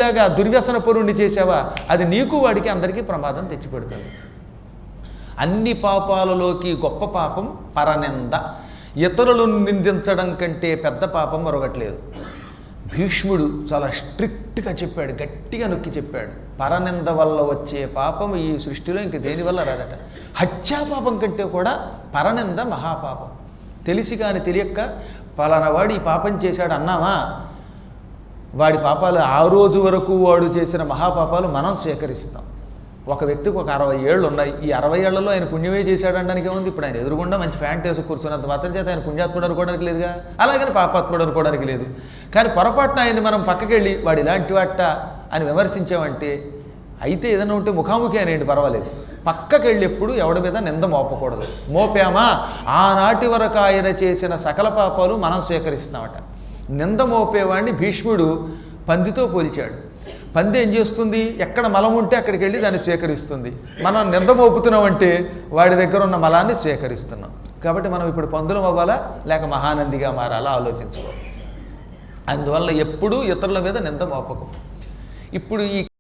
ఇలాగా దుర్వ్యసన పరుణ్ణి చేసావా, అది నీకు వాడికి అందరికీ ప్రమాదం తెచ్చిపెడుతుంది. అన్ని పాపాలలోకి గొప్ప పాపం పరనింద. ఇతరులను నిందించడం కంటే పెద్ద పాపం మరొకట్లేదు. భీష్ముడు చాలా స్ట్రిక్ట్గా చెప్పాడు, గట్టిగా నొక్కి చెప్పాడు, పరనింద వల్ల వచ్చే పాపం ఈ సృష్టిలో ఇంక దేనివల్ల రాదట. హత్యా పాపం కంటే కూడా పరనింద మహాపాపం. తెలిసి కానీ తెలియక పలానా వాడు ఈ పాపం చేశాడు అన్నామా, వాడి పాపాలు ఆ రోజు వరకు వాడు చేసిన మహాపాపాలు మనం స్వీకరిస్తాం. ఒక వ్యక్తికి ఒక 60 ఏళ్ళు ఉన్నాయి. ఈ 60 ఏళ్లలో ఆయన పుణ్యమే చేశాడనడానికి ఏముంది? ఇప్పుడు ఆయన ఎదురుగుండా మంచి ఫ్యాంట్ వేసి కూర్చున్నంత మాత్రం చేత ఆయన పుణ్యాత్ముడు అనుకోవడానికి లేదుగా, అలాగని పాపాత్ముడు అనుకోవడానికి లేదు. కానీ పొరపాటున ఆయన్ని మనం పక్కకెళ్ళి వాడు ఇలాంటి వాట అని విమర్శించామంటే, అయితే ఏదైనా ఉంటే ముఖాముఖి అనేయండి, పర్వాలేదు. పక్కకెళ్ళి ఎప్పుడు ఎవడి మీద నింద మోపకూడదు. మోపామా ఆనాటి వరకు ఆయన చేసిన సకల పాపాలు మనం స్వీకరిస్తామట. నింద మోపేవాడిని భీష్ముడు పందితో పోల్చాడు. పంది ఏం చేస్తుంది? ఎక్కడ మలం ఉంటే అక్కడికి వెళ్ళి దాన్ని స్వీకరిస్తుంది. మనం నింద మోపుతున్నామంటే వాడి దగ్గర ఉన్న మలాన్ని స్వీకరిస్తున్నాం. కాబట్టి మనం ఇప్పుడు పందులం అవ్వాలా లేక మహానందిగా మారాలా ఆలోచించుకోవాలి. అందువల్ల ఎప్పుడూ ఇతరుల మీద నింద మోపకం. ఇప్పుడు ఈ